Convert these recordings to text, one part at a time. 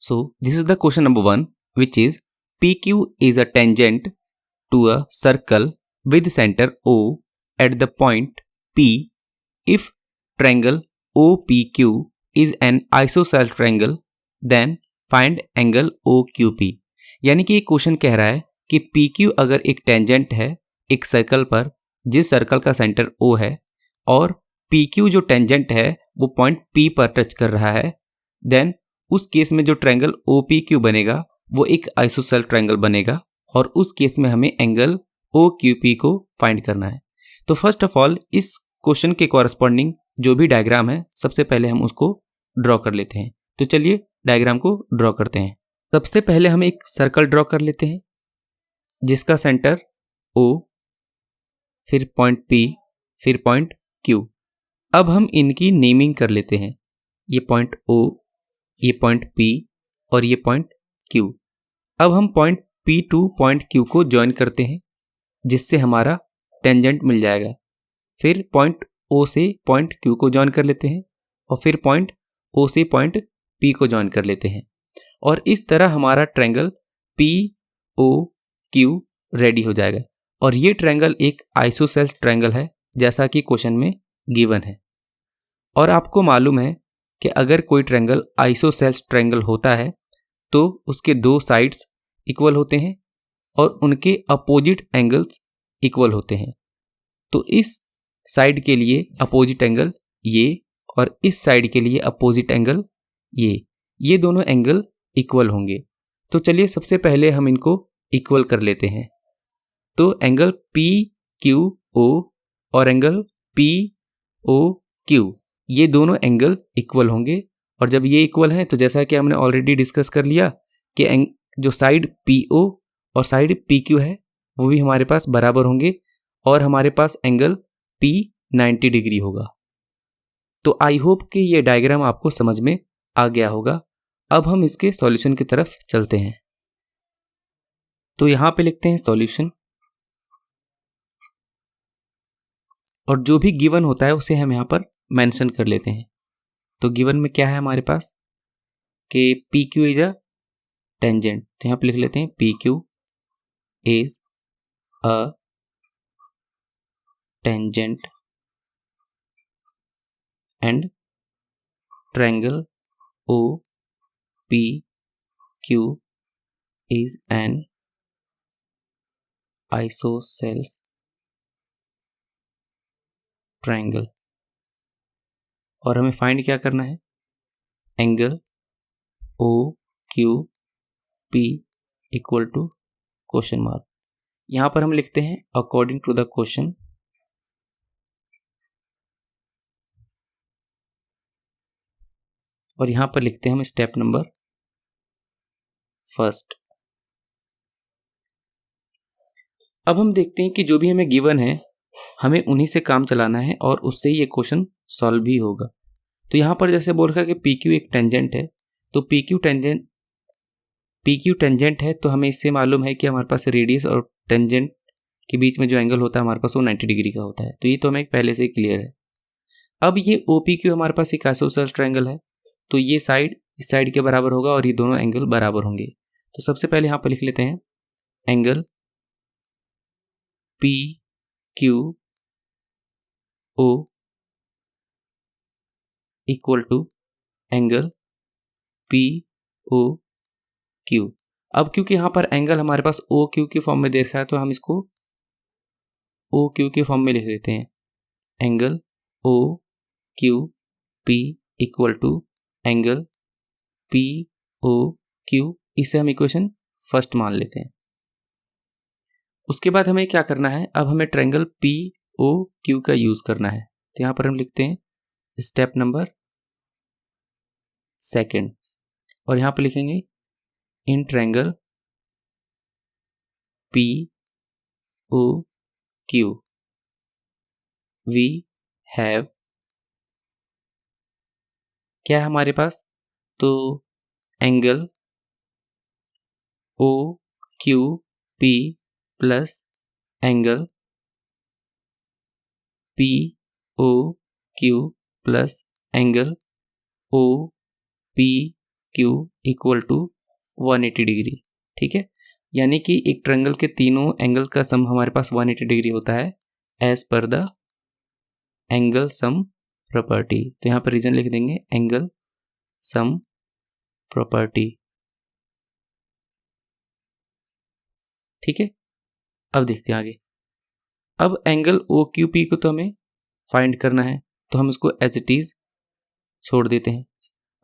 So this is the question number 1, which is PQ is a tangent to a circle with center O at the point P if triangle OPQ is an isosceles triangle, then find angle OQP। यानी कि ये question कह रहा है कि PQ अगर एक tangent है एक सर्कल पर जिस सर्कल का सेंटर O है और PQ जो टेंजेंट है वो पॉइंट P पर टच कर रहा है, देन उस केस में जो ट्रायंगल OPQ बनेगा वो एक आइसोसेल ट्रायंगल बनेगा और उस केस में हमें एंगल OQP को फाइंड करना है। तो फर्स्ट ऑफ ऑल इस क्वेश्चन के कॉरस्पॉन्डिंग जो भी डायग्राम है सबसे पहले हम उसको ड्रॉ कर लेते हैं। तो चलिए डायग्राम को ड्रॉ करते हैं। सबसे पहले हम एक सर्कल ड्रॉ कर लेते हैं जिसका सेंटर O, फिर पॉइंट P, फिर पॉइंट Q। अब हम इनकी नेमिंग कर लेते हैं, ये पॉइंट O, ये पॉइंट P और ये पॉइंट Q। अब हम point P two point Q को ज्वाइन करते हैं जिससे हमारा टेंजेंट मिल जाएगा। फिर पॉइंट O से पॉइंट Q को ज्वाइन कर लेते हैं और फिर पॉइंट O से पॉइंट P को ज्वाइन कर लेते हैं और इस तरह हमारा ट्रायंगल POQ रेडी हो जाएगा। और ये ट्रायंगल एक आइसोसेल्स ट्रायंगल है जैसा कि क्वेश्चन में गिवन है। और आपको मालूम है कि अगर कोई ट्रायंगल आइसोसेल्स ट्रायंगल होता है तो उसके दो साइड्स इक्वल होते हैं और उनके अपोजिट एंगल्स इक्वल होते हैं। तो इस साइड के लिए अपोजिट एंगल ये और इस साइड के लिए अपोजिट एंगल ये दोनों एंगल इक्वल होंगे। तो चलिए सबसे पहले हम इनको इक्वल कर लेते हैं। तो एंगल PQO और एंगल POQ ये दोनों एंगल इक्वल होंगे और जब ये इक्वल हैं तो जैसा कि हमने ऑलरेडी डिस्कस कर लिया कि जो साइड PO और साइड PQ है वो भी हमारे पास बराबर होंगे और हमारे पास एंगल P 90 डिग्री होगा। तो आई होप कि ये डायग्राम आपको समझ में आ गया होगा। अब हम इसके सॉल्यूशन की तरफ चलते हैं। तो यहां पे लिखते हैं सॉल्यूशन और जो भी गिवन होता है उसे हम यहां पर मेंशन कर लेते हैं। तो गिवन में क्या है हमारे पास कि PQ इज अ टेंजेंट, तो यहां पे लिख लेते हैं PQ is a tangent and triangle OPQ is an isosceles triangle। और हमें फाइंड क्या करना है, angle OQP equal to question mark. यहां पर हम लिखते हैं अकॉर्डिंग टू द क्वेश्चन, और यहां पर लिखते हैं हम स्टेप नंबर फर्स्ट। अब हम देखते हैं कि जो भी हमें गिवन है हमें उन्हीं से काम चलाना है और उससे ही ये क्वेश्चन सॉल्व भी होगा। तो यहां पर जैसे बोल रखा है कि PQ एक टेंजेंट है, तो PQ टेंजेंट है तो हमें इससे मालूम है कि हमारे पास रेडियस और टेंजेंट के बीच में जो एंगल होता है हमारे पास वो 90 डिग्री का होता है। तो ये तो हमें पहले से क्लियर है। अब ये OPQ हमारे पास एक आइसोसेलेस ट्रायंगल है तो ये साइड इस साइड के बराबर होगा और ये दोनों एंगल बराबर होंगे। तो सबसे पहले यहां पर लिख लेते हैं angle PQO equal to angle POQ। अब क्योंकि यहां पर एंगल हमारे पास OQ के फॉर्म में दे रखा है तो हम इसको OQ के फॉर्म में लिख लेते हैं, angle OQP equal to angle POQ। इसे हम इक्वेशन फर्स्ट मान लेते हैं। उसके बाद हमें क्या करना है, अब हमें ट्रायंगल POQ का यूज करना है। तो यहां पर हम लिखते हैं स्टेप नंबर सेकंड और यहां पर लिखेंगे in triangle POQ we have, क्या है हमारे पास, तो angle OQP plus angle POQ plus angle OPQ Q equal to 180 degree. ठीक है, यानी कि एक ट्रायंगल के तीनों एंगल का सम हमारे पास 180 डिग्री होता है as per the angle sum property. तो यहाँ पर रीजन लिख देंगे एंगल सम प्रॉपर्टी। ठीक है, अब देखते हैं आगे। अब एंगल ओ क्यू पी को तो हमें फाइंड करना है, तो हम इसको एज इट इज छोड़ देते हैं।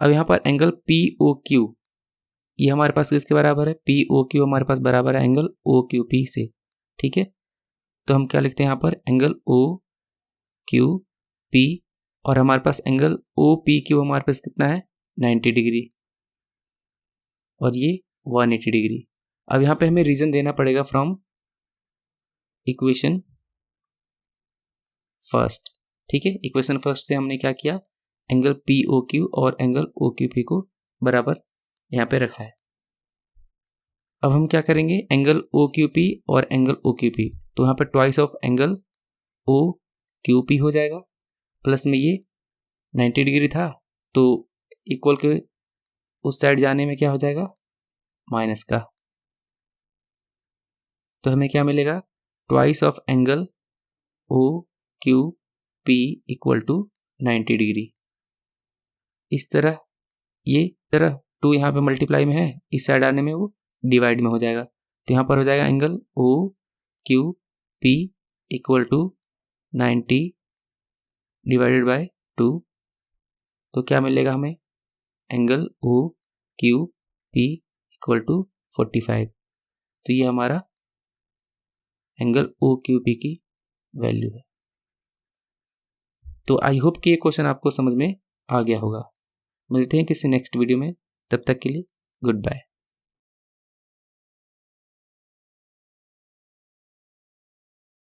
अब यहाँ पर एंगल पी ओ क्यू ये हमारे पास किसके बराबर है? पी ओ क्यू हमारे पास बराबर है एंगल ओ क्यू पी से। ठीक है, तो हम क्या लिखते हैं यहाँ पर एंगल ओ क्यू पी, और हमारे पास एंगल ओ पी क्यू हमारे पास कितना है? 90 डिग्री, और ये 180 डिग्री। अब यहाँ पे हमें रीजन देना पड़ेगा फ्रॉम इक्वेशन फर्स्ट। ठीक है, इक्वेशन फर्स्ट से हमने क्या किया, एंगल पी ओ क्यू और एंगल ओ क्यू पी को बराबर यहाँ पे रखा है। अब हम क्या करेंगे, एंगल ओ क्यू पी और एंगल ओ क्यू पी, तो यहाँ पे twice of angle O Q P हो जाएगा, प्लस में ये 90 डिग्री था तो इक्वल के उस साइड जाने में क्या हो जाएगा, माइनस का। तो हमें क्या मिलेगा, twice of angle O Q P equal to 90 degree. इस तरह ये तरह 2 यहाँ पे मल्टीप्लाई में है, इस साइड आने में वो डिवाइड में हो जाएगा। तो यहाँ पर हो जाएगा angle O Q P equal to 90 divided by 2। तो क्या मिलेगा हमें, angle O Q P equal to 45। तो ये हमारा एंगल ओ क्यू पी की वैल्यू है। तो आई होप कि ये क्वेश्चन आपको समझ में आ गया होगा। मिलते हैं किसी नेक्स्ट वीडियो में, तब तक के लिए गुड बाय।